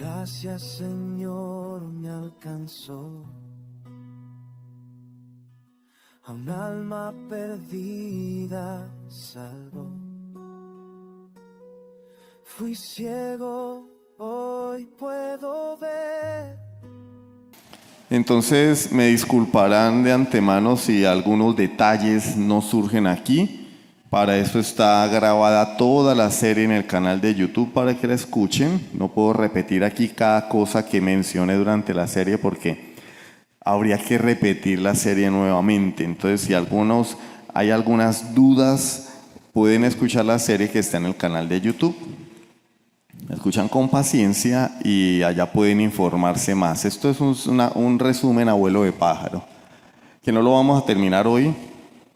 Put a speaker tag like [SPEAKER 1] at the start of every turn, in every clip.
[SPEAKER 1] gracia, Señor, me alcanzó. A un alma perdida salvó. Fui ciego, hoy puedo ver.
[SPEAKER 2] Entonces me disculparán de antemano si algunos detalles no surgen aquí. Para eso está grabada toda la serie en el canal de YouTube para que la escuchen. No puedo repetir aquí cada cosa que mencioné durante la serie porque habría que repetir la serie nuevamente. Entonces, si hay algunas dudas, pueden escuchar la serie que está en el canal de YouTube. La escuchan con paciencia y allá pueden informarse más. Esto es un resumen a vuelo de pájaro, que no lo vamos a terminar hoy.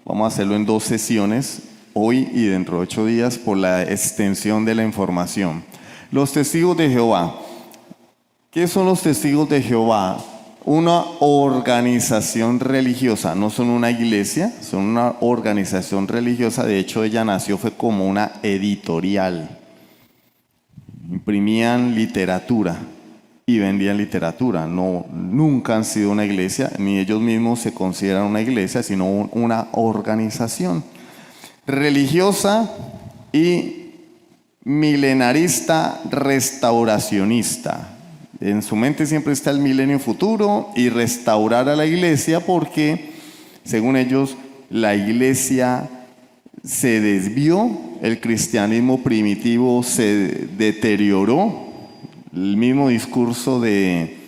[SPEAKER 2] Vamos a hacerlo en 2 sesiones, hoy y dentro de 8 días, por la extensión de la información. Los testigos de Jehová. ¿Qué son los testigos de Jehová? Una organización religiosa, no son una iglesia, son una organización religiosa. De hecho, ella nació, fue como una editorial. Imprimían literatura y vendían literatura. Nunca han sido una iglesia, ni ellos mismos se consideran una iglesia, sino una organización religiosa y milenarista restauracionista. En su mente siempre está el milenio futuro y restaurar a la iglesia porque, según ellos, la iglesia se desvió, el cristianismo primitivo se deterioró, el mismo discurso de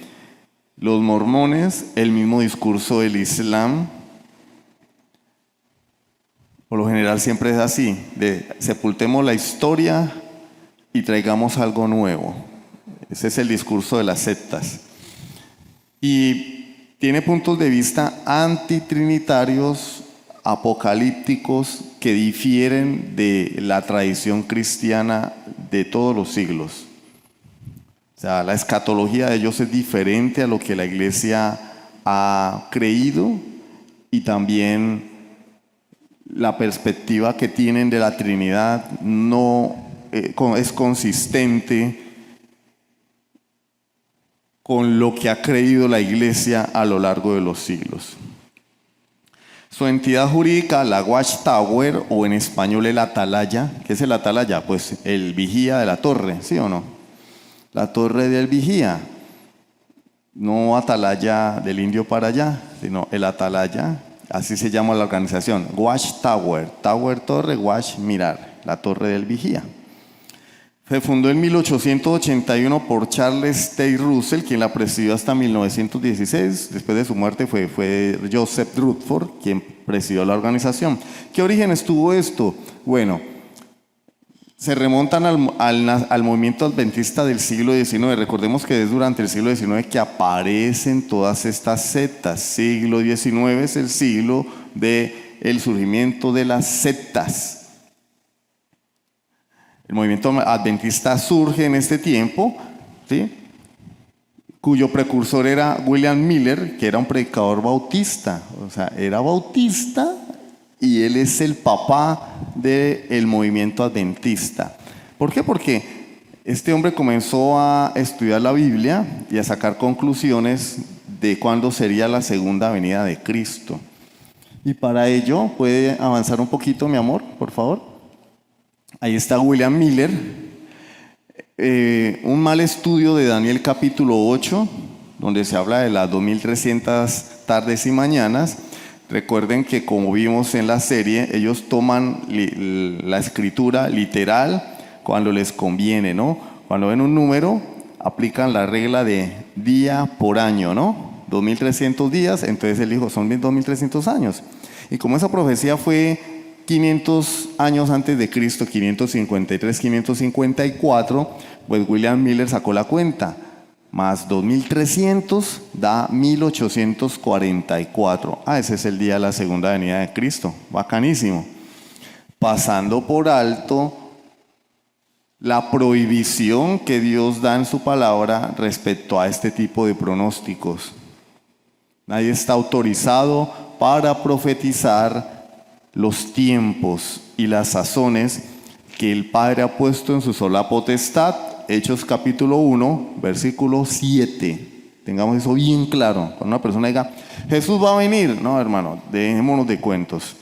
[SPEAKER 2] los mormones, el mismo discurso del Islam. Por lo general siempre es así, sepultemos la historia y traigamos algo nuevo. Ese es el discurso de las sectas. Y tiene puntos de vista antitrinitarios, apocalípticos, que difieren de la tradición cristiana de todos los siglos. O sea, la escatología de ellos es diferente a lo que la iglesia ha creído, y también la perspectiva que tienen de la Trinidad no es consistente con lo que ha creído la iglesia a lo largo de los siglos. Su entidad jurídica, la Watchtower, o en español el atalaya. ¿Qué es el atalaya? Pues el vigía de la torre, ¿sí o no? La torre del vigía. No atalaya del indio para allá, sino el atalaya, así se llama la organización. Watchtower, tower, torre, watch, mirar, la torre del vigía. Se fundó en 1881 por Charles Taze Russell, quien la presidió hasta 1916. Después de su muerte fue Joseph Rutherford quien presidió la organización. ¿Qué orígenes tuvo esto? Bueno, se remontan al movimiento adventista del siglo XIX. Recordemos que es durante el siglo XIX que aparecen todas estas sectas. Siglo XIX es el siglo del surgimiento de las sectas. El movimiento adventista surge en este tiempo, ¿sí?, cuyo precursor era William Miller, que era un predicador bautista. O sea, era bautista y él es el papá del movimiento adventista. ¿Por qué? Porque este hombre comenzó a estudiar la Biblia y a sacar conclusiones de cuándo sería la segunda venida de Cristo. Y para ello, ¿puede avanzar un poquito, mi amor, por favor? Ahí está William Miller. Un mal estudio de Daniel capítulo 8, donde se habla de las 2300 tardes y mañanas. Recuerden que, como vimos en la serie, ellos toman la escritura literal cuando les conviene, ¿no? Cuando ven un número, aplican la regla de día por año, ¿no? 2300 días, entonces él dijo, son 2300 años. Y como esa profecía fue 500 años antes de Cristo, 553, 554, pues William Miller sacó la cuenta. Más 2300 da 1844. Ese es el día de la segunda venida de Cristo. Bacanísimo. Pasando por alto la prohibición que Dios da en su palabra respecto a este tipo de pronósticos. Nadie está autorizado para profetizar los tiempos y las sazones que el Padre ha puesto en su sola potestad Hechos capítulo 1, versículo 7. Tengamos eso bien claro. Cuando una persona diga, Jesús va a venir. No, hermano, dejémonos de cuentos.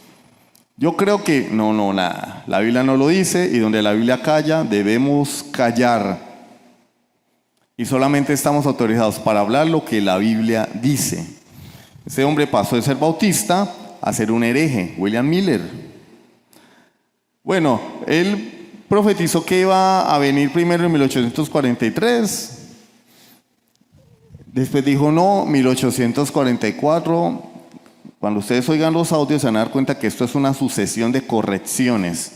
[SPEAKER 2] Yo creo que nada. La Biblia no lo dice y donde la Biblia calla, debemos callar. Y solamente estamos autorizados para hablar lo que la Biblia dice. Ese hombre pasó de ser bautista a ser un hereje, William Miller. Bueno, él profetizó que iba a venir primero en 1843. Después dijo no, 1844. Cuando ustedes oigan los audios se van a dar cuenta que esto es una sucesión de correcciones.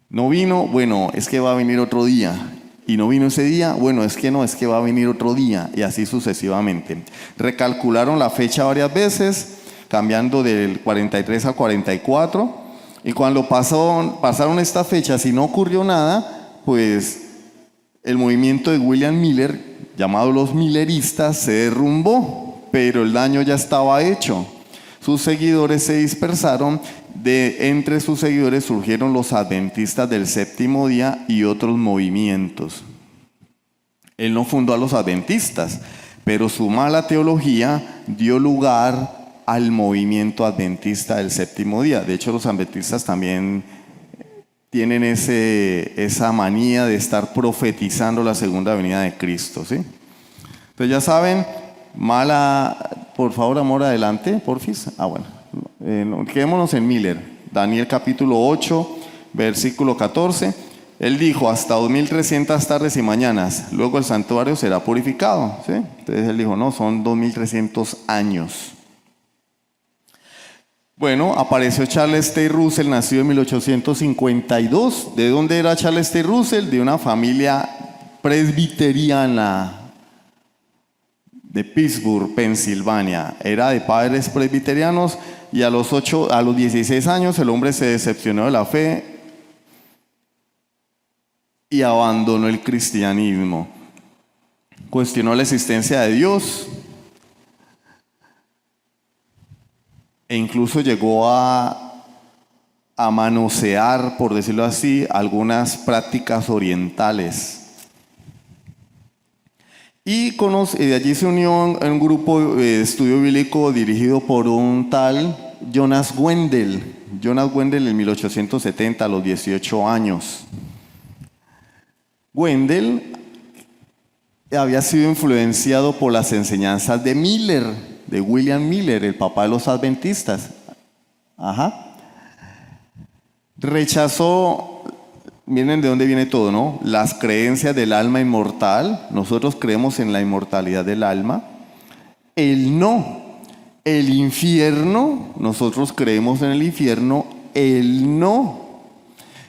[SPEAKER 2] No vino, bueno, es que va a venir otro día. Y no vino ese día, bueno, es que no, es que va a venir otro día. Y así sucesivamente. Recalcularon la fecha varias veces, cambiando del 43 al 44. Y cuando pasaron estas fechas y no ocurrió nada, pues el movimiento de William Miller, llamado los Milleristas, se derrumbó, pero el daño ya estaba hecho. Sus seguidores se dispersaron, entre sus seguidores surgieron los adventistas del séptimo día y otros movimientos. Él no fundó a los adventistas, pero su mala teología dio lugar al movimiento adventista del séptimo día. De hecho, los adventistas también tienen esa manía de estar profetizando la segunda venida de Cristo, ¿sí? Entonces ya saben, por favor, amor, adelante, porfis. Bueno, quedémonos en Miller. Daniel capítulo 8, versículo 14. Él dijo, hasta 2300 tardes y mañanas, luego el santuario será purificado, ¿sí? Entonces él dijo, no, son 2300 años. Bueno, apareció Charles T. Russell, nacido en 1852. ¿De dónde era Charles T. Russell? De una familia presbiteriana de Pittsburgh, Pensilvania. Era de padres presbiterianos y a los 16 años el hombre se decepcionó de la fe y abandonó el cristianismo. Cuestionó la existencia de Dios. E incluso llegó a manosear, por decirlo así, algunas prácticas orientales. Y de allí se unió en un grupo de estudio bíblico dirigido por un tal Jonas Wendell. Jonas Wendell en 1870, a los 18 años. Wendell había sido influenciado por las enseñanzas de Miller, de William Miller, el papá de los adventistas. Rechazó, miren de dónde viene todo, ¿no? Las creencias del alma inmortal. Nosotros creemos en la inmortalidad del alma. El infierno. Nosotros creemos en el infierno.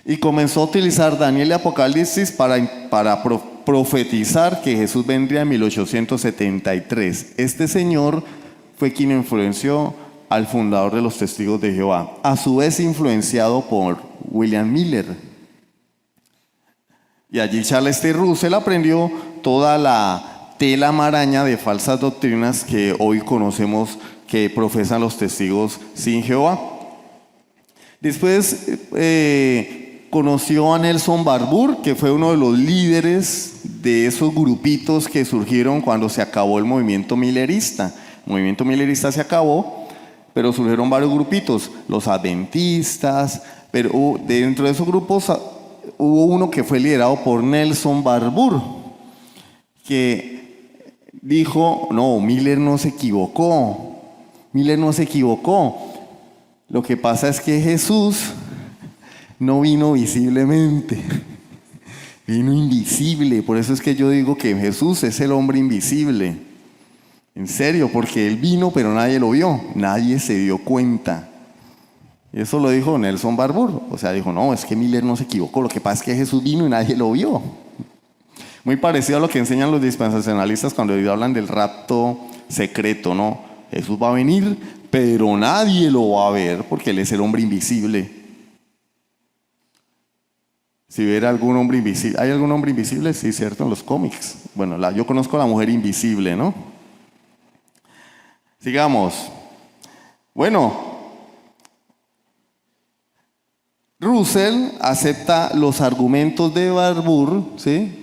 [SPEAKER 2] Y comenzó a utilizar Daniel y Apocalipsis para profetizar que Jesús vendría en 1873. Este señor fue quien influenció al fundador de los Testigos de Jehová, a su vez influenciado por William Miller. Y allí Charles T. Russell aprendió toda la tela maraña de falsas doctrinas que hoy conocemos que profesan los testigos sin Jehová. Después conoció a Nelson Barbour, que fue uno de los líderes de esos grupitos que surgieron cuando se acabó el movimiento millerista. El movimiento millerista se acabó, pero surgieron varios grupitos, los adventistas, pero dentro de esos grupos hubo uno que fue liderado por Nelson Barbour, que dijo, no, Miller no se equivocó. Lo que pasa es que Jesús no vino visiblemente, vino invisible. Por eso es que yo digo que Jesús es el hombre invisible. En serio, porque Él vino pero nadie lo vio, nadie se dio cuenta. Y eso lo dijo Nelson Barbour. O sea, dijo, no, es que Miller no se equivocó, lo que pasa es que Jesús vino y nadie lo vio. Muy parecido a lo que enseñan los dispensacionalistas cuando hablan del rapto secreto, ¿no? Jesús va a venir, pero nadie lo va a ver porque Él es el hombre invisible. Si hubiera algún hombre invisible, ¿hay algún hombre invisible? Sí, cierto, en los cómics. Bueno, yo conozco a la mujer invisible, ¿no? Sigamos. Bueno, Russell acepta los argumentos de Barbour, ¿sí?,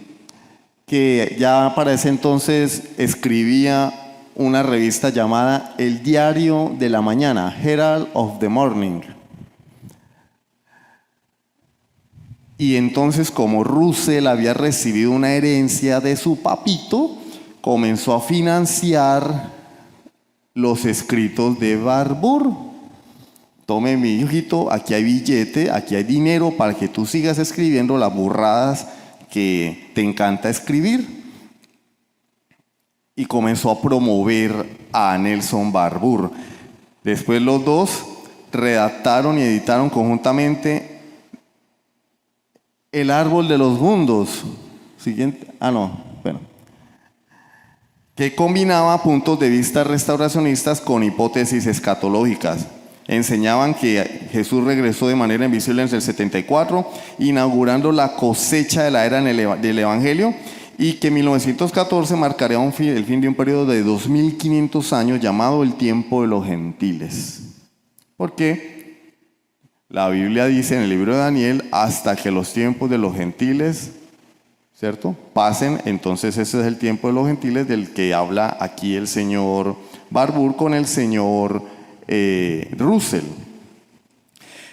[SPEAKER 2] que ya para ese entonces escribía una revista llamada El Diario de la Mañana, Herald of the Morning. Y entonces, como Russell había recibido una herencia de su papito, comenzó a financiar los escritos de Barbour. Tome, mi hijito, aquí hay billete, aquí hay dinero para que tú sigas escribiendo las burradas que te encanta escribir. Y comenzó a promover a Nelson Barbour. Después los dos redactaron y editaron conjuntamente El Árbol de los Mundos. Que combinaba puntos de vista restauracionistas con hipótesis escatológicas. Enseñaban que Jesús regresó de manera invisible en el 74, inaugurando la cosecha de la era del Evangelio, y que 1914 marcaría el fin de un periodo de 2500 años llamado el tiempo de los gentiles. Porque la Biblia dice en el libro de Daniel, hasta que los tiempos de los gentiles, ¿cierto?, pasen. Entonces ese es el tiempo de los gentiles del que habla aquí el señor Barbour con el señor Russell.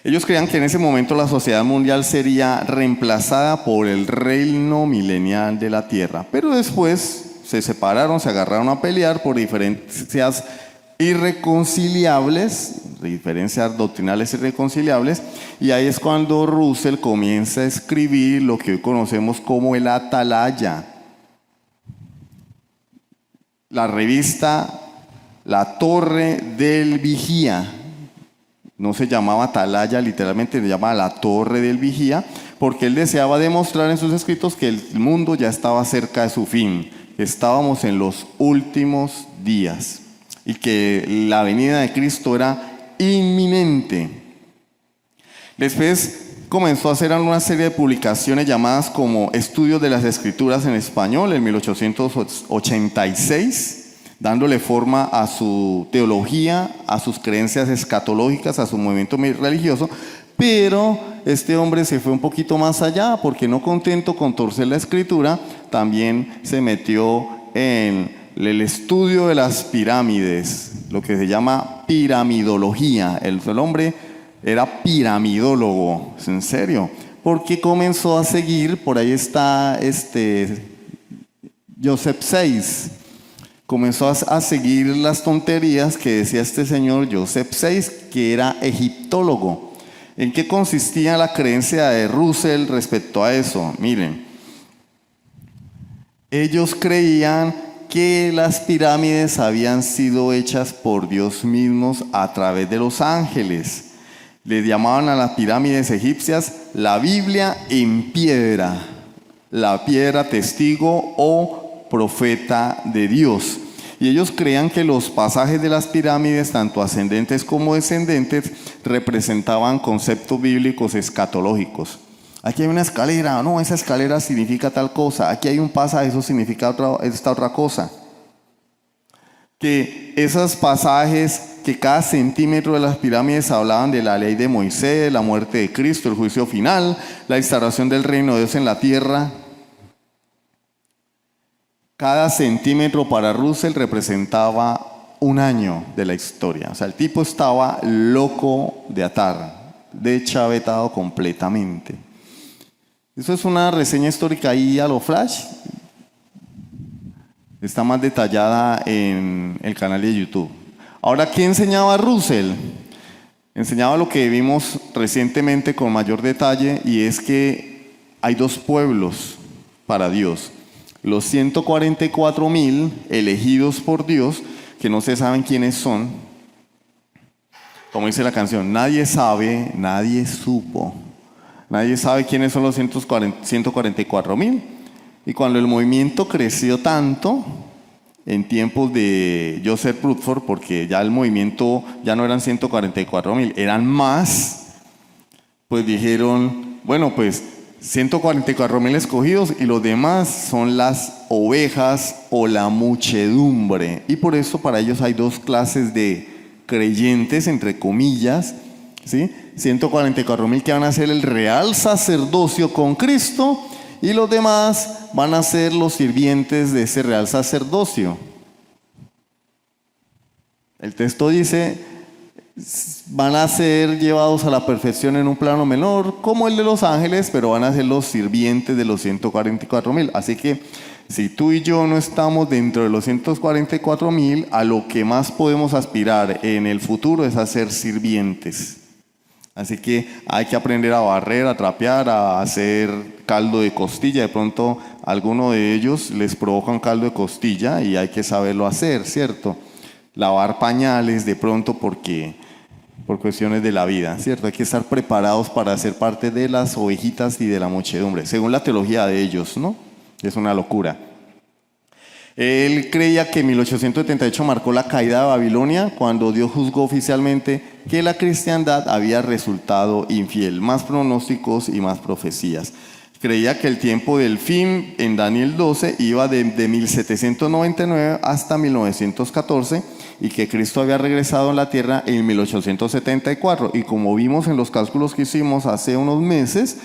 [SPEAKER 2] Ellos creían que en ese momento la sociedad mundial sería reemplazada por el reino milenial de la tierra, pero después se separaron, se agarraron a pelear por diferencias irreconciliables, diferencias doctrinales irreconciliables, y ahí es cuando Russell comienza a escribir lo que hoy conocemos como el Atalaya, la revista La Torre del Vigía. No se llamaba Atalaya, literalmente se llamaba La Torre del Vigía, porque él deseaba demostrar en sus escritos que el mundo ya estaba cerca de su fin, que estábamos en los últimos días y que la venida de Cristo era inminente. Después comenzó a hacer una serie de publicaciones llamadas como Estudios de las Escrituras en Español en 1886, dándole forma a su teología, a sus creencias escatológicas, a su movimiento religioso. Pero este hombre se fue un poquito más allá, porque no contento con torcer la escritura, también se metió en el estudio de las pirámides, lo que se llama piramidología. El hombre era piramidólogo, ¿es en serio? Porque comenzó a seguir, por ahí está Joseph Seiss, comenzó a seguir las tonterías que decía este señor Joseph Seiss, que era egiptólogo. ¿En qué consistía la creencia de Russell respecto a eso? Miren, ellos creían que las pirámides habían sido hechas por Dios mismos a través de los ángeles. Les llamaban a las pirámides egipcias la Biblia en piedra, la piedra testigo o profeta de Dios. Y ellos creían que los pasajes de las pirámides, tanto ascendentes como descendentes, representaban conceptos bíblicos escatológicos. Aquí hay una escalera, no, esa escalera significa tal cosa. Aquí hay un pasaje, eso significa esta otra cosa. Que esos pasajes, que cada centímetro de las pirámides hablaban de la ley de Moisés, la muerte de Cristo, el juicio final, la instauración del reino de Dios en la tierra. Cada centímetro para Russell representaba un año de la historia. O sea, el tipo estaba loco de atar, deschavetado completamente. Eso es una reseña histórica ahí a lo flash. Está más detallada en el canal de YouTube. Ahora, ¿qué enseñaba Russell? Enseñaba lo que vimos recientemente con mayor detalle, y es que hay dos pueblos para Dios. Los 144,000 elegidos por Dios, que no se saben quiénes son. Como dice la canción, nadie sabe, nadie supo. Nadie sabe quiénes son los 144,000. Y cuando el movimiento creció tanto, en tiempos de Joseph Rutherford, porque ya el movimiento ya no eran 144,000, eran más, pues dijeron, bueno, pues 144,000 escogidos y los demás son las ovejas o la muchedumbre. Y por eso para ellos hay dos clases de creyentes, entre comillas, ¿sí? 144.000 que van a ser el real sacerdocio con Cristo, y los demás van a ser los sirvientes de ese real sacerdocio. El texto dice, van a ser llevados a la perfección en un plano menor, como el de los ángeles, pero van a ser los sirvientes de los 144.000. Así que si tú y yo no estamos dentro de los 144.000, a lo que más podemos aspirar en el futuro es a ser sirvientes. Así que hay que aprender a barrer, a trapear, a hacer caldo de costilla. De pronto a alguno de ellos les provoca un caldo de costilla y hay que saberlo hacer, ¿cierto? Lavar pañales de pronto por cuestiones de la vida, ¿cierto? Hay que estar preparados para ser parte de las ovejitas y de la muchedumbre, según la teología de ellos, ¿no? Es una locura. Él creía que 1878 marcó la caída de Babilonia, cuando Dios juzgó oficialmente que la cristiandad había resultado infiel. Más pronósticos y más profecías. Creía que el tiempo del fin en Daniel 12 iba de 1799 hasta 1914 y que Cristo había regresado a la tierra en 1874. Y como vimos en los cálculos que hicimos hace unos meses,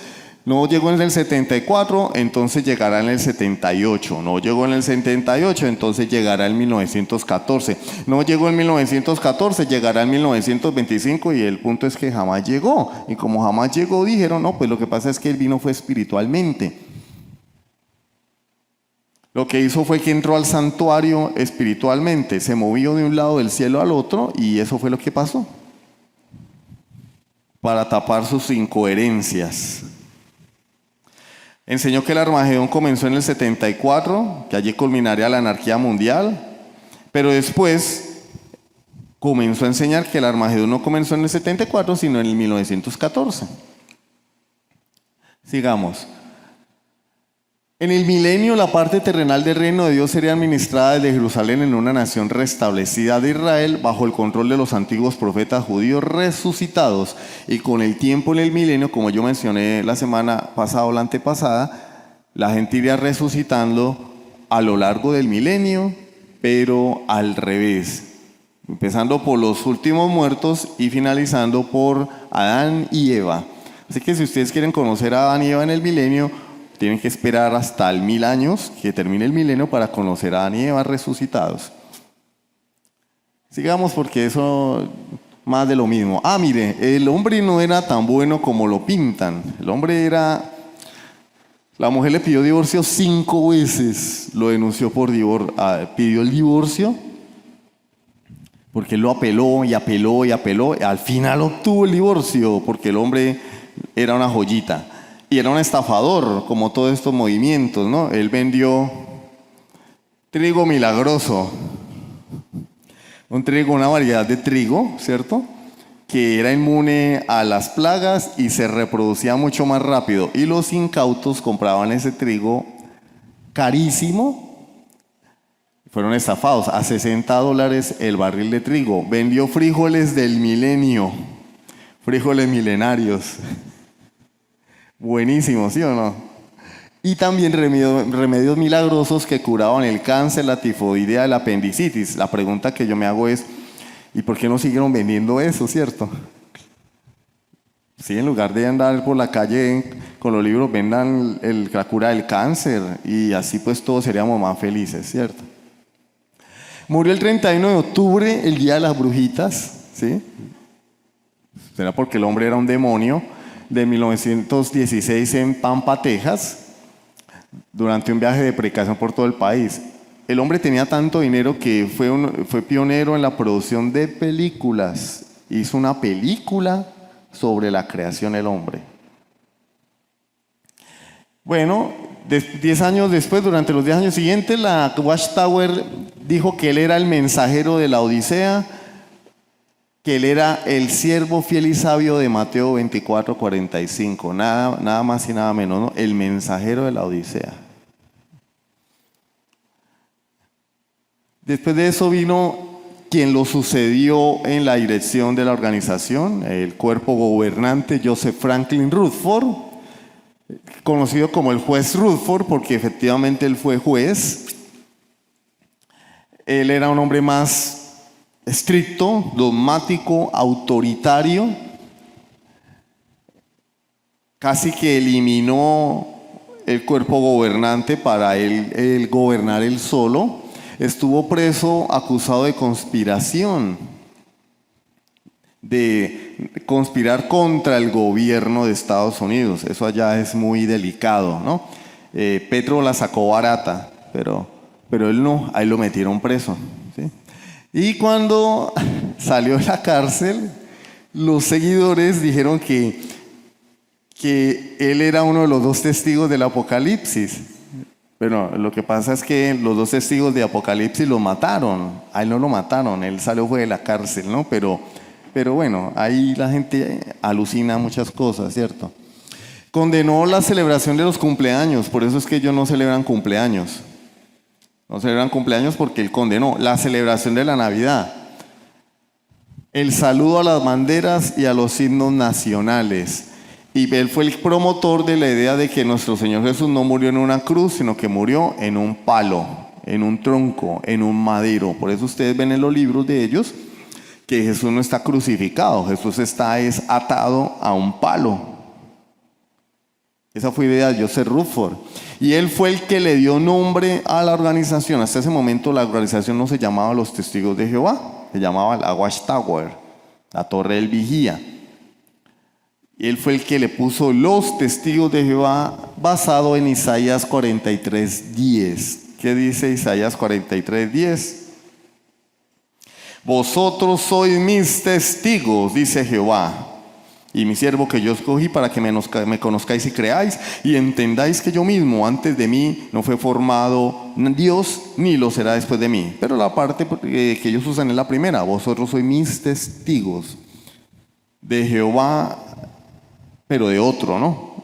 [SPEAKER 2] no llegó en el 74, entonces llegará en el 78. No llegó en el 78, entonces llegará en 1914. No llegó en 1914, llegará en 1925, y el punto es que jamás llegó. Y como jamás llegó, dijeron, no, pues lo que pasa es que él vino fue espiritualmente. Lo que hizo fue que entró al santuario espiritualmente, se movió de un lado del cielo al otro, y eso fue lo que pasó. Para tapar sus incoherencias. Enseñó que el Armagedón comenzó en el 74, que allí culminaría la anarquía mundial, pero después comenzó a enseñar que el Armagedón no comenzó en el 74, sino en el 1914. Sigamos. En el milenio, la parte terrenal del reino de Dios sería administrada desde Jerusalén en una nación restablecida de Israel bajo el control de los antiguos profetas judíos resucitados. Y con el tiempo en el milenio, como yo mencioné la semana pasada o la antepasada, la gente iría resucitando a lo largo del milenio, pero al revés. Empezando por los últimos muertos y finalizando por Adán y Eva. Así que si ustedes quieren conocer a Adán y Eva en el milenio, tienen que esperar hasta el 1000 años que termine el milenio para conocer a Adán y Eva resucitados. Sigamos, porque eso más de lo mismo. Mire, el hombre no era tan bueno como lo pintan. El hombre era... La mujer le pidió divorcio 5 veces, lo denunció por divorcio, pidió el divorcio porque él lo apeló y apeló y apeló. Al final obtuvo el divorcio porque el hombre era una joyita. Y era un estafador, como todos estos movimientos, ¿no? Él vendió trigo milagroso. Un trigo, una variedad de trigo, ¿cierto? Que era inmune a las plagas y se reproducía mucho más rápido. Y los incautos compraban ese trigo carísimo. Fueron estafados a $60 el barril de trigo. Vendió frijoles del milenio, frijoles milenarios. Buenísimo, ¿sí o no? Y también remedios milagrosos que curaban el cáncer, la tifoidea, la apendicitis. La pregunta que yo me hago es, ¿y por qué no siguieron vendiendo eso, cierto? Sí, en lugar de andar por la calle con los libros, vendan la cura del cáncer, y así pues todos seríamos más felices, ¿cierto? Murió el 31 de octubre, el día de las brujitas, ¿sí? Será porque el hombre era un demonio. De 1916 en Pampa, Texas, durante un viaje de predicación por todo el país. El hombre tenía tanto dinero que fue pionero en la producción de películas. Hizo una película sobre la creación del hombre. Bueno, 10 años después, durante los 10 años siguientes, la Watchtower dijo que él era el mensajero de la Odisea, que él era el siervo fiel y sabio de Mateo 24:45, nada más y nada menos, ¿no? El mensajero de la Odisea. Después de eso vino quien lo sucedió en la dirección de la organización, el cuerpo gobernante Joseph Franklin Rutherford, conocido como el juez Rutherford porque efectivamente él fue juez. Él era un hombre más estricto, dogmático, autoritario, casi que eliminó el cuerpo gobernante para él gobernar él solo. Estuvo preso acusado de conspiración, de conspirar contra el gobierno de Estados Unidos. Eso allá es muy delicado, ¿no? Petro la sacó barata, pero él no, ahí lo metieron preso, ¿sí? Y cuando salió de la cárcel, los seguidores dijeron que él era uno de los 2 testigos del Apocalipsis. Pero lo que pasa es que los 2 testigos de Apocalipsis lo mataron. A él no lo mataron, él salió fue de la cárcel, ¿no? Pero bueno, ahí la gente alucina muchas cosas, ¿cierto? Condenó la celebración de los cumpleaños, por eso es que ellos no celebran cumpleaños. No celebran cumpleaños porque él condenó la celebración de la Navidad, el saludo a las banderas y a los himnos nacionales. Y él fue el promotor de la idea de que nuestro Señor Jesús no murió en una cruz, sino que murió en un palo, en un tronco, en un madero. Por eso ustedes ven en los libros de ellos que Jesús no está crucificado, Jesús está atado a un palo. Esa fue idea de Joseph Rutherford. Y él fue el que le dio nombre a la organización. Hasta ese momento la organización no se llamaba Los Testigos de Jehová, se llamaba la Watchtower, la Torre del Vigía. Él fue el que le puso Los Testigos de Jehová basado en Isaías 43:10. ¿Qué dice Isaías 43:10? Vosotros sois mis testigos, dice Jehová, y mi siervo que yo escogí para que me conozcáis y creáis y entendáis que yo mismo antes de mí no fue formado Dios ni lo será después de mí. Pero la parte que ellos usan es la primera. Vosotros sois mis testigos de Jehová, pero de otro,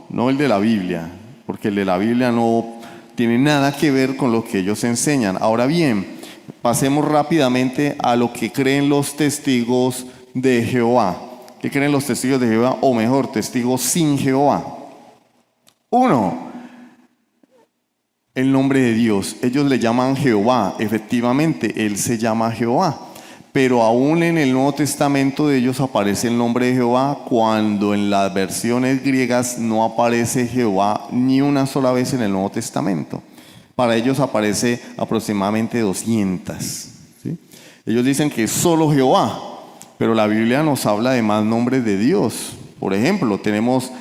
[SPEAKER 2] no el de la Biblia, porque el de la Biblia no tiene nada que ver con lo que ellos enseñan. Ahora bien, pasemos rápidamente a lo que creen los testigos de Jehová. ¿Qué creen los testigos de Jehová? O mejor, testigos sin Jehová. 1, el nombre de Dios. Ellos le llaman Jehová. Efectivamente, Él se llama Jehová. Pero aún en el Nuevo Testamento de ellos aparece el nombre de Jehová, cuando en las versiones griegas no aparece Jehová ni una sola vez en el Nuevo Testamento. Para ellos aparece aproximadamente 200. ¿Sí? Ellos dicen que es solo Jehová, pero la Biblia nos habla de más nombres de Dios. Por ejemplo, tenemos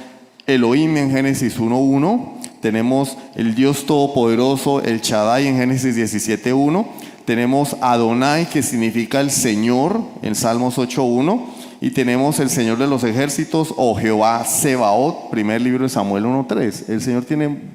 [SPEAKER 2] Elohim en Génesis 1:1, tenemos el Dios Todopoderoso, el Shaddai en Génesis 17:1, tenemos Adonai, que significa el Señor, en Salmos 8:1, y tenemos el Señor de los ejércitos o Jehová Sebaot, primer libro de Samuel 1:3. El Señor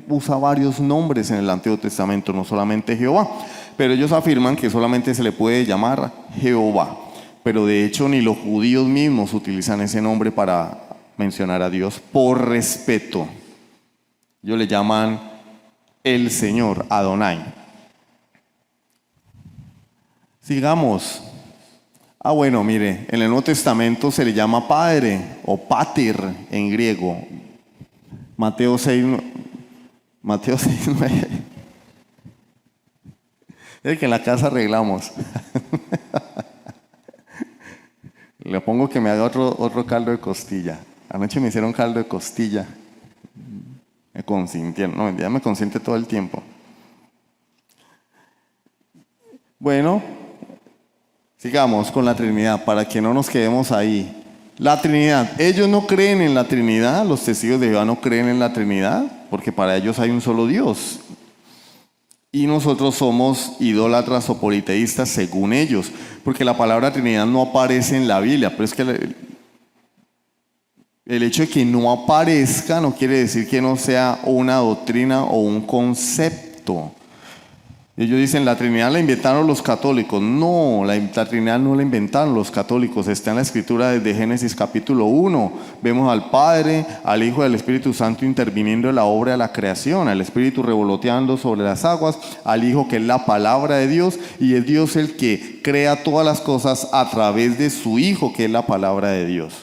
[SPEAKER 2] usa varios nombres en el Antiguo Testamento, no solamente Jehová, pero ellos afirman que solamente se le puede llamar Jehová. Pero de hecho ni los judíos mismos utilizan ese nombre para mencionar a Dios por respeto. Ellos le llaman el Señor, Adonai. Sigamos. Bueno, mire, en el Nuevo Testamento se le llama Padre o Pater en griego. Mateo 6:9. Es que en la casa arreglamos. Le pongo que me haga otro caldo de costilla. Anoche me hicieron caldo de costilla. Me consintieron. No, ya me consiente todo el tiempo. Bueno, sigamos con la Trinidad para que no nos quedemos ahí. La Trinidad. Ellos no creen en la Trinidad. Los testigos de Jehová no creen en la Trinidad porque para ellos hay un solo Dios. Y nosotros somos idólatras o politeístas según ellos, porque la palabra Trinidad no aparece en la Biblia. Pero es que el hecho de que no aparezca no quiere decir que no sea una doctrina o un concepto. Ellos dicen la Trinidad la inventaron los católicos. No, la Trinidad no la inventaron los católicos. Está en la Escritura desde Génesis capítulo 1. Vemos al Padre, al Hijo y al Espíritu Santo interviniendo en la obra de la creación, al Espíritu revoloteando sobre las aguas, al Hijo que es la palabra de Dios, y es Dios el que crea todas las cosas a través de su Hijo que es la palabra de Dios.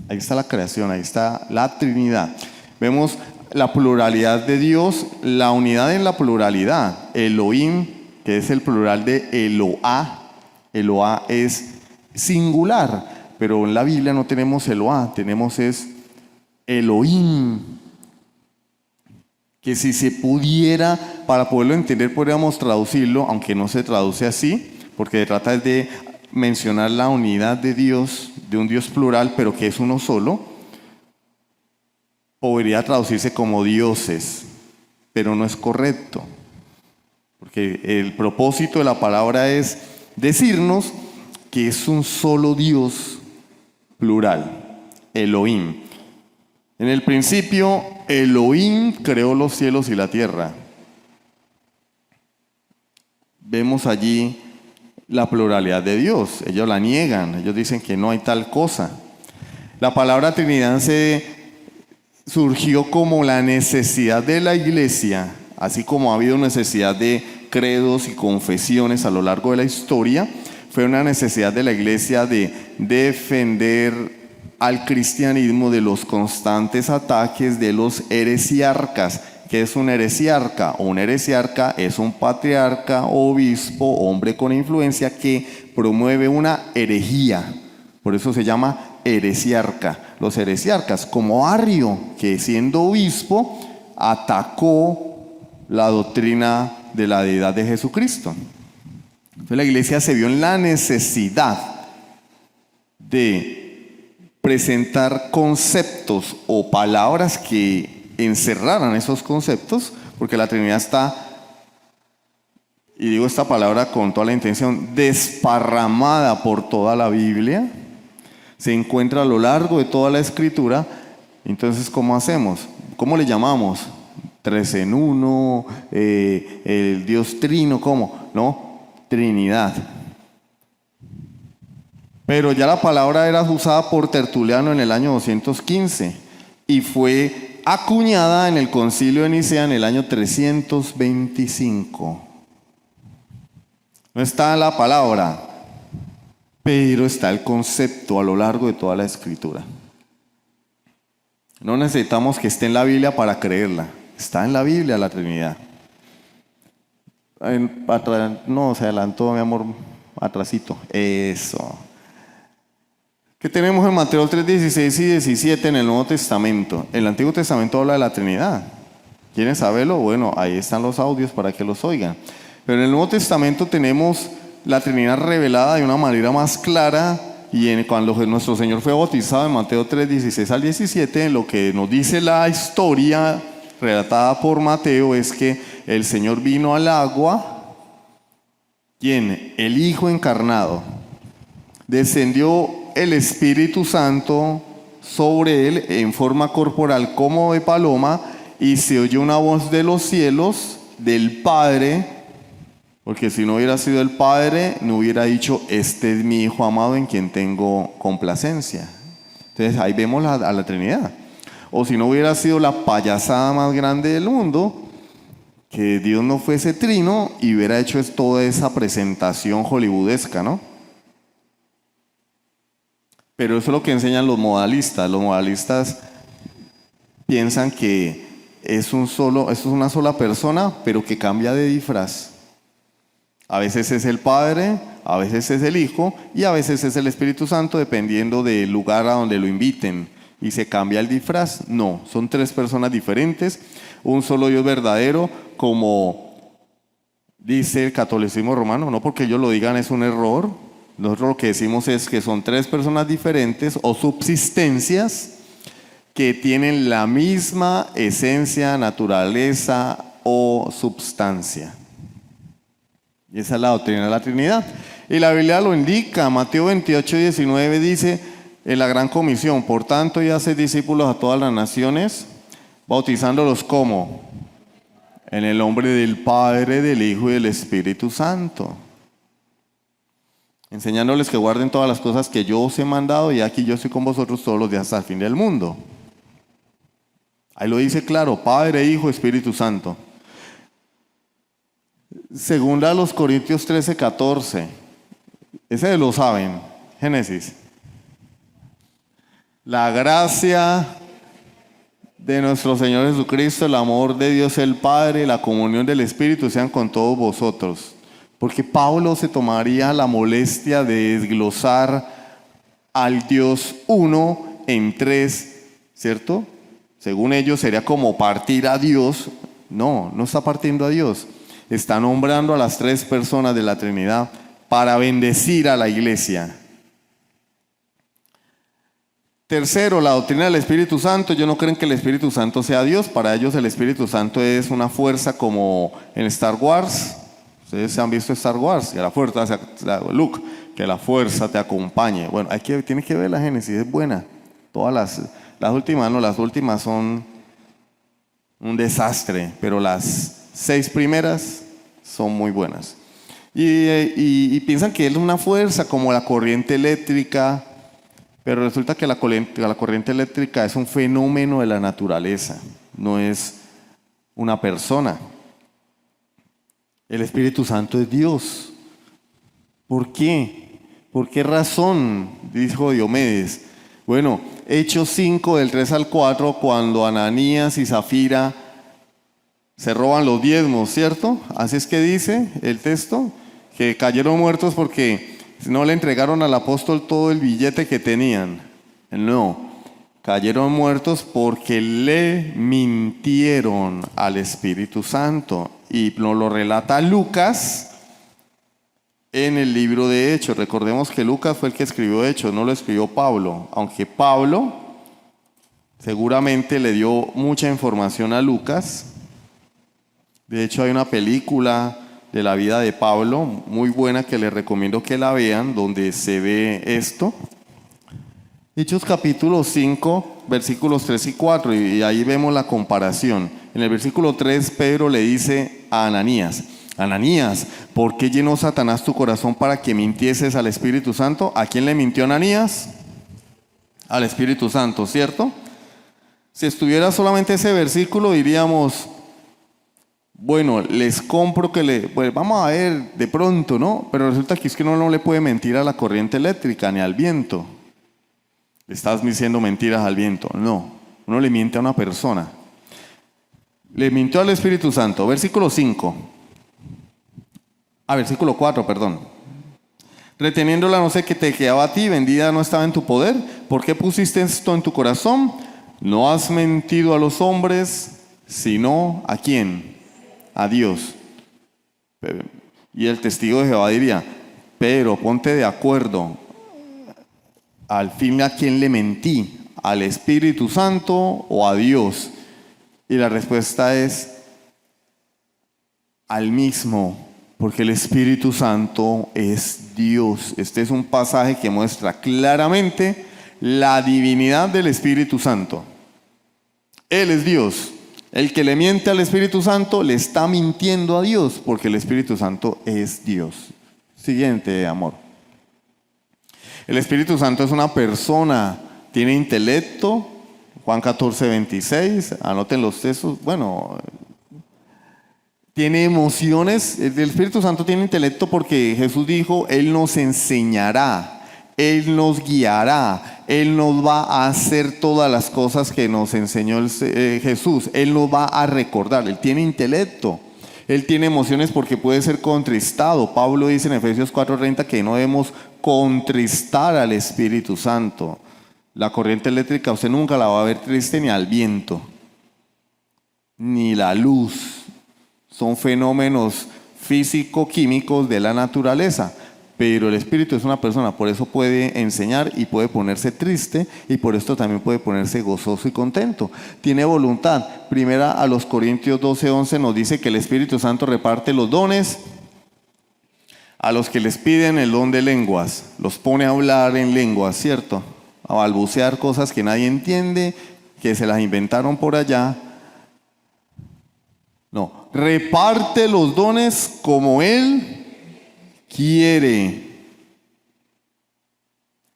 [SPEAKER 2] Ahí está la creación, ahí está la Trinidad. Vemos la pluralidad de Dios, la unidad en la pluralidad. Elohim, que es el plural de Eloah. Eloah es singular, pero en la Biblia no tenemos Eloah, tenemos es Elohim, que si se pudiera, para poderlo entender, podríamos traducirlo, aunque no se traduce así, porque se trata de mencionar la unidad de Dios, de un Dios plural, pero que es uno solo, podría traducirse como dioses, pero no es correcto, porque el propósito de la palabra es decirnos que es un solo Dios plural, Elohim. En el principio, Elohim creó los cielos y la tierra. Vemos allí la pluralidad de Dios. Ellos la niegan, ellos dicen que no hay tal cosa. La palabra Trinidad surgió como la necesidad de la iglesia, así como ha habido necesidad de credos y confesiones a lo largo de la historia. Fue una necesidad de la iglesia de defender al cristianismo de los constantes ataques de los heresiarcas. ¿Qué es un heresiarca? Un heresiarca es un patriarca, obispo, hombre con influencia que promueve una herejía. Por eso se llama heresiarca. Los heresiarcas, como Arrio, que siendo obispo atacó la doctrina de la deidad de Jesucristo. Entonces la iglesia se vio en la necesidad de presentar conceptos o palabras que encerraran esos conceptos, porque la Trinidad está, y digo esta palabra con toda la intención, desparramada por toda la Biblia, se encuentra a lo largo de toda la Escritura. Entonces, ¿cómo hacemos? ¿Cómo le llamamos? Tres en uno, el Dios trino, ¿cómo? No, Trinidad. Pero ya la palabra era usada por Tertuliano en el año 215 y fue acuñada en el Concilio de Nicea en el año 325. No está la palabra, pero está el concepto a lo largo de toda la Escritura. No necesitamos que esté en la Biblia para creerla. Está en la Biblia la Trinidad. No, se adelantó, mi amor, atrasito. Eso. ¿Qué tenemos en Mateo 3, 16 y 17 en el Nuevo Testamento? El Antiguo Testamento habla de la Trinidad. ¿Quieren saberlo? Bueno, ahí están los audios para que los oigan. Pero en el Nuevo Testamento tenemos la Trinidad revelada de una manera más clara, y cuando nuestro Señor fue bautizado en Mateo 3, 16 al 17, lo que nos dice la historia relatada por Mateo es que el Señor vino al agua. ¿Quién? El Hijo encarnado. Descendió el Espíritu Santo sobre él en forma corporal como de paloma, y se oyó una voz de los cielos, del Padre, porque si no hubiera sido el Padre, no hubiera dicho: este es mi Hijo amado en quien tengo complacencia. Entonces ahí vemos a la Trinidad. O si no hubiera sido la payasada más grande del mundo, que Dios no fuese trino y hubiera hecho toda esa presentación hollywoodesca, ¿no? Pero eso es lo que enseñan los modalistas. Los modalistas piensan que es una sola persona, pero que cambia de disfraz. A veces es el Padre, a veces es el Hijo y a veces es el Espíritu Santo, dependiendo del lugar a donde lo inviten. Y se cambia el disfraz. No, son tres personas diferentes, un solo Dios verdadero, como dice el catolicismo romano. No porque ellos lo digan es un error. Nosotros lo que decimos es que son tres personas diferentes o subsistencias que tienen la misma esencia, naturaleza o substancia. Y esa es la doctrina de la Trinidad. Y la Biblia lo indica. Mateo 28, 19 dice en la gran comisión: por tanto, y haced discípulos a todas las naciones, bautizándolos ¿cómo? En el nombre del Padre, del Hijo y del Espíritu Santo, enseñándoles que guarden todas las cosas que yo os he mandado, y aquí yo estoy con vosotros todos los días hasta el fin del mundo. Ahí lo dice claro: Padre, Hijo, Espíritu Santo. Segunda a los Corintios 13, 14. Ese lo saben, Génesis. La gracia de nuestro Señor Jesucristo, el amor de Dios el Padre, la comunión del Espíritu sean con todos vosotros. Porque Pablo se tomaría la molestia de desglosar al Dios uno en tres, ¿cierto? Según ellos sería como partir a Dios No, no está partiendo a Dios. Está nombrando a las tres personas de la Trinidad para bendecir a la iglesia. Tercero, la doctrina del Espíritu Santo. Ellos no creen que el Espíritu Santo sea Dios. Para ellos el Espíritu Santo es una fuerza como en Star Wars. Ustedes han visto Star Wars, que la fuerza, Luke, que la fuerza te acompañe. Bueno, tiene que ver la Génesis, es buena. Todas las últimas, no, las últimas son un desastre, pero las 6 primeras son muy buenas. Y piensan que es una fuerza como la corriente eléctrica, pero resulta que la corriente eléctrica es un fenómeno de la naturaleza, no es una persona. El Espíritu Santo es Dios. ¿Por qué? ¿Por qué razón? Dijo Diomedes. Bueno, Hechos 5 del 3 al 4, cuando Ananías y Zafira se roban los diezmos, ¿cierto? Así es que dice el texto, que cayeron muertos porque no le entregaron al apóstol todo el billete que tenían. No, cayeron muertos porque le mintieron al Espíritu Santo. Y nos lo relata Lucas en el libro de Hechos. Recordemos que Lucas fue el que escribió Hechos, no lo escribió Pablo. Aunque Pablo seguramente le dio mucha información a Lucas. De hecho hay una película de la vida de Pablo muy buena que les recomiendo que la vean, donde se ve esto. Hechos capítulo 5, versículos 3 y 4, y ahí vemos la comparación. En el versículo 3, Pedro le dice a Ananías, Ananías, ¿por qué llenó Satanás tu corazón para que mintieses al Espíritu Santo? ¿A quién le mintió Ananías? Al Espíritu Santo, ¿cierto? Si estuviera solamente ese versículo, diríamos, bueno, les compro que pues vamos a ver de pronto, ¿no? Pero resulta que es que uno no le puede mentir a la corriente eléctrica ni al viento. Le estás diciendo mentiras al viento. No, uno le miente a una persona. Le mintió al Espíritu Santo. Versículo 5. Versículo 4, perdón. Reteniéndola no sé qué te quedaba a ti, vendida no estaba en tu poder. ¿Por qué pusiste esto en tu corazón? No has mentido a los hombres, sino ¿a quién? A Dios. Y el testigo de Jehová diría, Pedro, ponte de acuerdo. Al fin, ¿a quién le mentí? ¿Al Espíritu Santo o a Dios? Y la respuesta es al mismo, porque el Espíritu Santo es Dios. Este es un pasaje que muestra claramente la divinidad del Espíritu Santo. Él es Dios. El que le miente al Espíritu Santo le está mintiendo a Dios, porque el Espíritu Santo es Dios. Siguiente, amor. El Espíritu Santo es una persona, tiene intelecto, Juan 14, 26, anoten los textos, bueno, tiene emociones. El Espíritu Santo tiene intelecto porque Jesús dijo, Él nos enseñará, Él nos guiará, Él nos va a hacer todas las cosas que nos enseñó Jesús, Él nos va a recordar, Él tiene intelecto. Él tiene emociones porque puede ser contristado. Pablo dice en Efesios 4:30 que no debemos contristar al Espíritu Santo. La corriente eléctrica usted nunca la va a ver triste, ni al viento, ni la luz. Son fenómenos físico-químicos de la naturaleza. Pero el Espíritu es una persona, por eso puede enseñar y puede ponerse triste, y por esto también puede ponerse gozoso y contento. Tiene voluntad. Primera a los Corintios 12:11 nos dice que el Espíritu Santo reparte los dones a los que les piden el don de lenguas. Los pone a hablar en lenguas, ¿cierto? A balbucear cosas que nadie entiende, que se las inventaron por allá. No, reparte los dones como Él quiere.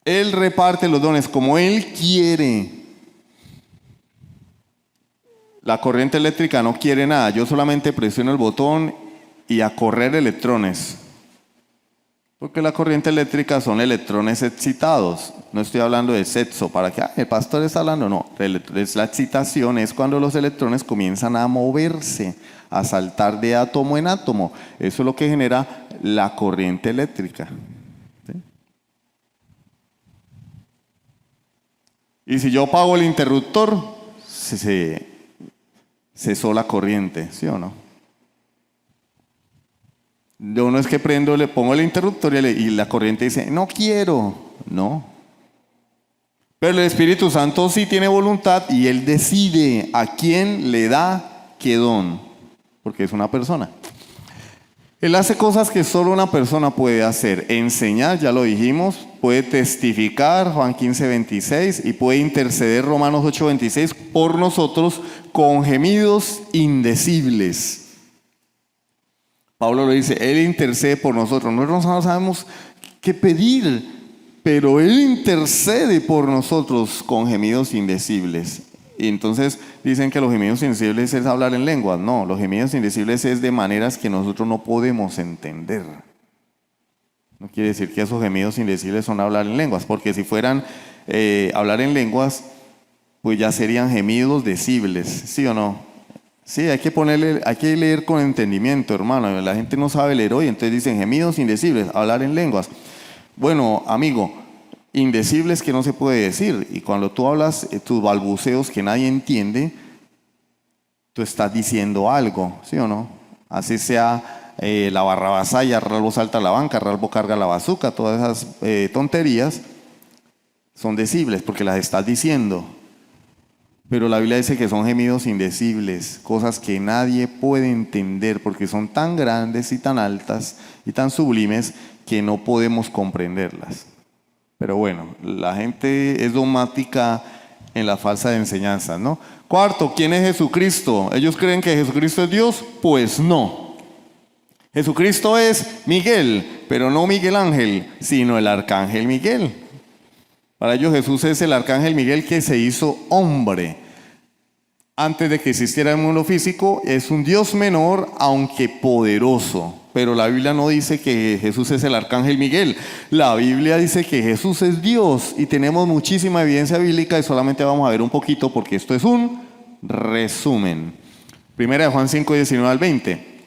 [SPEAKER 2] Él reparte los dones como Él quiere. La corriente eléctrica no quiere nada. Yo solamente presiono el botón y a correr electrones. Porque la corriente eléctrica son electrones excitados. No estoy hablando de sexo para que el pastor está hablando. No, es la excitación, es cuando los electrones comienzan a moverse, a saltar de átomo en átomo. Eso es lo que genera la corriente eléctrica. ¿Sí? Y si yo apago el interruptor, cesó la corriente, ¿sí o no? Yo no es que prendo, le pongo el interruptor y la corriente dice, no quiero, no. Pero el Espíritu Santo sí tiene voluntad y Él decide a quién le da qué don, porque es una persona. Él hace cosas que solo una persona puede hacer, enseñar, ya lo dijimos, puede testificar, Juan 15:26, y puede interceder, Romanos 8:26, por nosotros con gemidos indecibles. Pablo lo dice, Él intercede por nosotros. Nosotros no sabemos qué pedir, pero Él intercede por nosotros con gemidos indecibles. Y entonces dicen que los gemidos indecibles es hablar en lenguas. No, los gemidos indecibles es de maneras que nosotros no podemos entender. No quiere decir que esos gemidos indecibles son hablar en lenguas, porque si fueran hablar en lenguas, pues ya serían gemidos decibles, ¿sí o no? Sí, hay que leer con entendimiento, hermano. La gente no sabe leer hoy, entonces dicen gemidos indecibles, hablar en lenguas. Bueno, amigo, indecibles que no se puede decir. Y cuando tú hablas tus balbuceos que nadie entiende, tú estás diciendo algo, ¿sí o no? Así sea la barrabasaya, Ralbo salta a la banca, Ralbo carga la bazuca, todas esas tonterías son decibles porque las estás diciendo. Pero la Biblia dice que son gemidos indecibles, cosas que nadie puede entender porque son tan grandes y tan altas y tan sublimes que no podemos comprenderlas. Pero bueno, la gente es dogmática en la falsa enseñanza, ¿no? Cuarto, ¿quién es Jesucristo? ¿Ellos creen que Jesucristo es Dios? Pues no. Jesucristo es Miguel, pero no Miguel Ángel, sino el arcángel Miguel. Para ellos Jesús es el arcángel Miguel que se hizo hombre. Antes de que existiera el mundo físico, es un Dios menor, aunque poderoso. Pero la Biblia no dice que Jesús es el arcángel Miguel. La Biblia dice que Jesús es Dios y tenemos muchísima evidencia bíblica y solamente vamos a ver un poquito porque esto es un resumen. Primera de Juan 5, 19 al 20.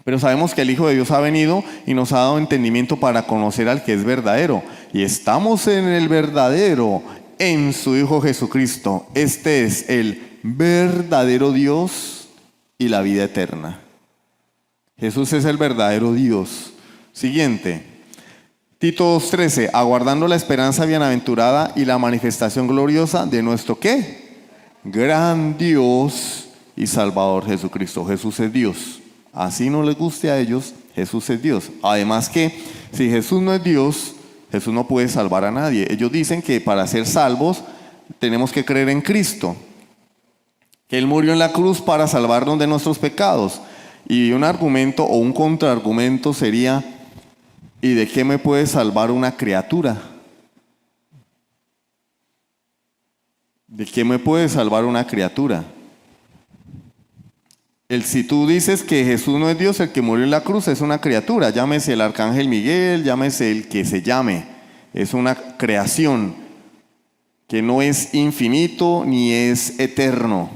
[SPEAKER 2] Pero sabemos que el Hijo de Dios ha venido y nos ha dado entendimiento para conocer al que es verdadero. Y estamos en el verdadero, en su Hijo Jesucristo. Este es el verdadero Dios y la vida eterna. Jesús es el verdadero Dios. Siguiente. Tito 2:13. Aguardando la esperanza bienaventurada y la manifestación gloriosa de nuestro ¿qué? Gran Dios y Salvador Jesucristo. Jesús es Dios. Así no les guste a ellos, Jesús es Dios. Además que si Jesús no es Dios, Jesús no puede salvar a nadie. Ellos dicen que para ser salvos tenemos que creer en Cristo, que Él murió en la cruz para salvarnos de nuestros pecados. Y un argumento o un contraargumento sería, ¿y de qué me puede salvar una criatura? ¿De qué me puede salvar una criatura? Si tú dices que Jesús no es Dios, el que murió en la cruz es una criatura, llámese el arcángel Miguel, llámese el que se llame, es una creación que no es infinito ni es eterno.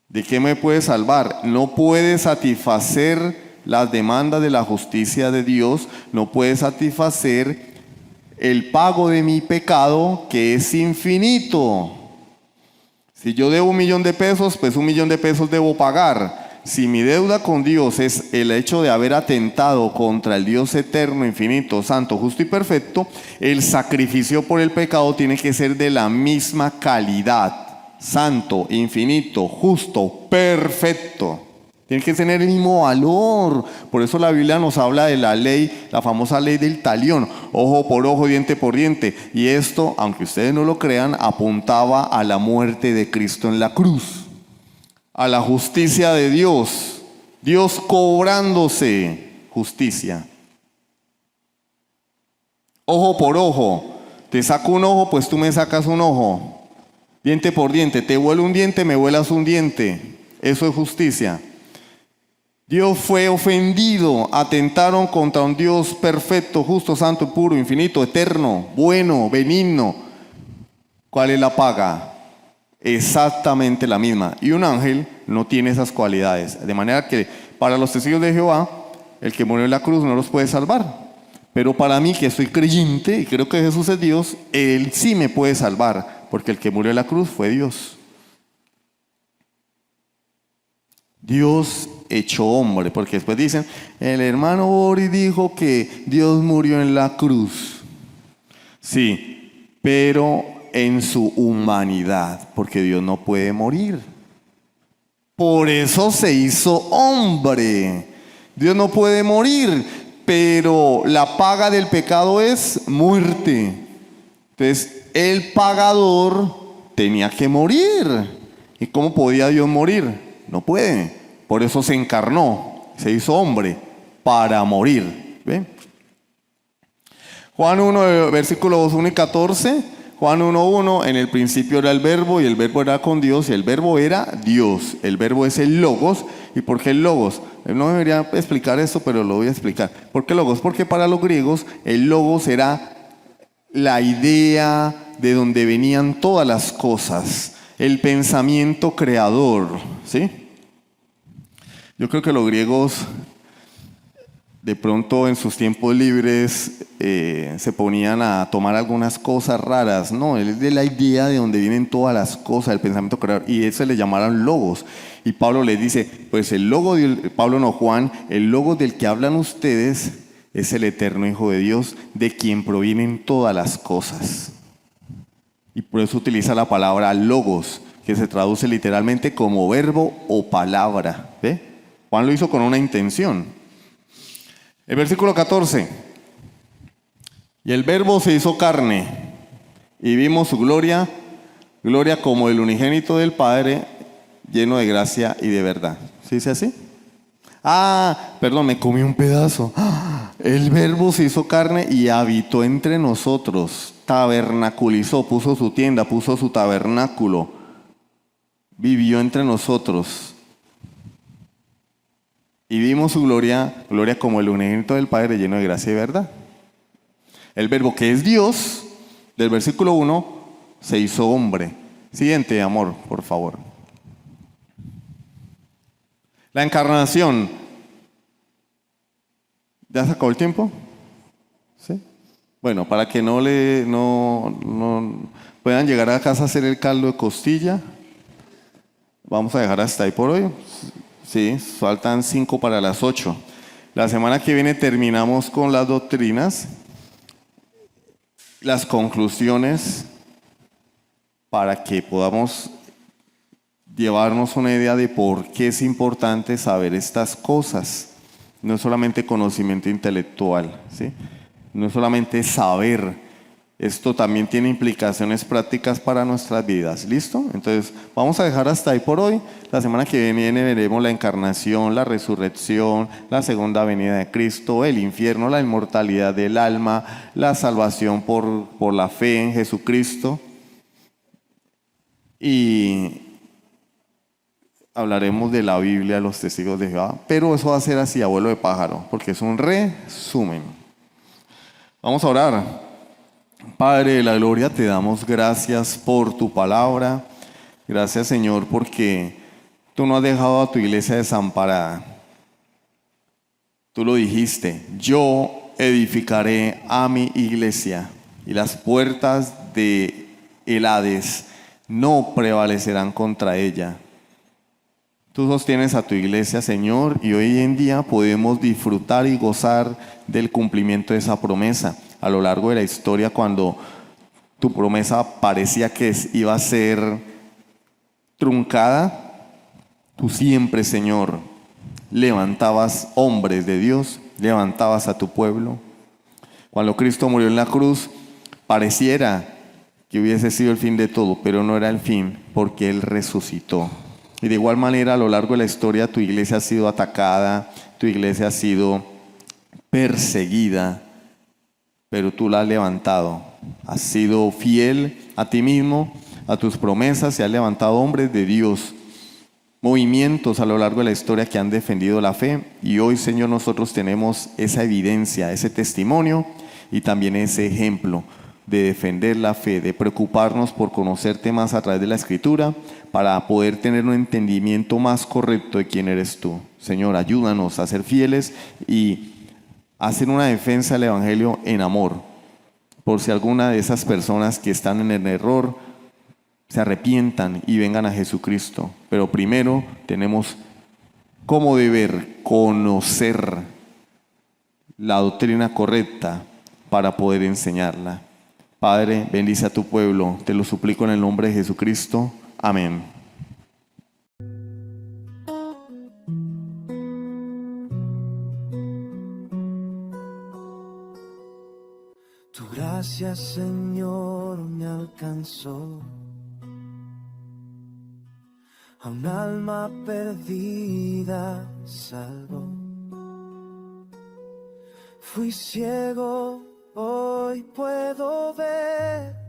[SPEAKER 2] ¿De qué me puede salvar? No puede satisfacer las demandas de la justicia de Dios, no puede satisfacer el pago de mi pecado que es infinito. Si yo debo $1.000.000, pues $1.000.000 debo pagar. Si mi deuda con Dios es el hecho de haber atentado contra el Dios eterno, infinito, santo, justo y perfecto, el sacrificio por el pecado tiene que ser de la misma calidad. Santo, infinito, justo, perfecto. Tiene que tener el mismo valor. Por eso la Biblia nos habla de la ley, la famosa ley del talión, ojo por ojo, diente por diente. Y esto, aunque ustedes no lo crean, apuntaba a la muerte de Cristo en la cruz, a la justicia de Dios, Dios cobrándose justicia. Ojo por ojo, te saco un ojo, pues tú me sacas un ojo. Diente por diente, te vuelo un diente, me vuelas un diente. Eso es justicia. Dios fue ofendido, atentaron contra un Dios perfecto, justo, santo, puro, infinito, eterno, bueno, benigno. ¿Cuál es la paga? Exactamente la misma. Y un ángel no tiene esas cualidades. De manera que para los testigos de Jehová, el que murió en la cruz no los puede salvar. Pero para mí, que soy creyente y creo que Jesús es Dios, Él sí me puede salvar, porque el que murió en la cruz fue Dios. Dios hecho hombre, porque después dicen, el hermano Boris dijo que Dios murió en la cruz. Sí, pero en su humanidad, porque Dios no puede morir. Por eso se hizo hombre. Dios no puede morir, pero la paga del pecado es muerte. Entonces, el pagador tenía que morir. ¿Y cómo podía Dios morir? No puede. Por eso se encarnó, se hizo hombre para morir. ¿Ven? Juan 1, versículos 1 y 14. Juan 1:1, en el principio era el verbo y el verbo era con Dios y el verbo era Dios. El verbo es el logos. ¿Y por qué el logos? No debería explicar esto, pero lo voy a explicar. ¿Por qué logos? Porque para los griegos el logos era la idea de donde venían todas las cosas, el pensamiento creador, ¿sí? Yo creo que los griegos de pronto en sus tiempos libres se ponían a tomar algunas cosas raras. No, él es de la idea de donde vienen todas las cosas, el pensamiento creador, y eso le llamaron logos. Y Pablo les dice, pues el logo, Pablo no, Juan, el logo del que hablan ustedes es el eterno Hijo de Dios, de quien provienen todas las cosas. Y por eso utiliza la palabra logos, que se traduce literalmente como verbo o palabra. ¿Ve? Juan lo hizo con una intención. El versículo 14. Y el verbo se hizo carne, y vimos su gloria, gloria como el unigénito del Padre, lleno de gracia y de verdad. ¿Sí dice así? Perdón, me comí un pedazo. El verbo se hizo carne y habitó entre nosotros, tabernaculizó, puso su tienda, puso su tabernáculo, vivió entre nosotros. Y vimos su gloria, gloria como el unigénito del Padre, lleno de gracia y verdad. El verbo que es Dios, del versículo 1, se hizo hombre. Siguiente, amor, por favor. La encarnación. ¿Ya se acabó el tiempo? ¿Sí? Bueno, para que no puedan llegar a casa a hacer el caldo de costilla, vamos a dejar hasta ahí por hoy. Sí, faltan 5 para las 8. La semana que viene terminamos con las doctrinas, las conclusiones, para que podamos llevarnos una idea de por qué es importante saber estas cosas. No es solamente conocimiento intelectual, ¿sí? No es solamente saber. Esto también tiene implicaciones prácticas para nuestras vidas. ¿Listo? Entonces, vamos a dejar hasta ahí por hoy. La semana que viene veremos la encarnación, la resurrección, la segunda venida de Cristo, el infierno, la inmortalidad del alma, la salvación por la fe en Jesucristo. Y hablaremos de la Biblia, los testigos de Jehová. Pero eso va a ser así, abuelo de pájaro, porque es un resumen. Vamos a orar. Padre de la gloria, te damos gracias por tu palabra. Gracias, Señor, porque tú no has dejado a tu iglesia desamparada. Tú lo dijiste, yo edificaré a mi iglesia y las puertas de el Hades no prevalecerán contra ella. Tú sostienes a tu iglesia, Señor, y hoy en día podemos disfrutar y gozar del cumplimiento de esa promesa. A lo largo de la historia, cuando tu promesa parecía que iba a ser truncada, tú siempre, Señor, levantabas hombres de Dios, levantabas a tu pueblo. Cuando Cristo murió en la cruz, pareciera que hubiese sido el fin de todo, pero no era el fin, porque Él resucitó. Y de igual manera, a lo largo de la historia, tu iglesia ha sido atacada, tu iglesia ha sido perseguida, pero tú la has levantado. Has sido fiel a ti mismo, a tus promesas, y has levantado hombres de Dios, movimientos a lo largo de la historia que han defendido la fe. Y hoy, Señor, nosotros tenemos esa evidencia, ese testimonio y también ese ejemplo de defender la fe, de preocuparnos por conocerte más a través de la Escritura, para poder tener un entendimiento más correcto de quién eres tú. Señor, ayúdanos a ser fieles y hacer una defensa del Evangelio en amor, por si alguna de esas personas que están en el error se arrepientan y vengan a Jesucristo. Pero primero tenemos cómo deber conocer la doctrina correcta para poder enseñarla. Padre, bendice a tu pueblo, te lo suplico en el nombre de Jesucristo. Amén.
[SPEAKER 1] Tu gracia, Señor, me alcanzó. A un alma perdida salvó. Fui ciego, hoy puedo ver.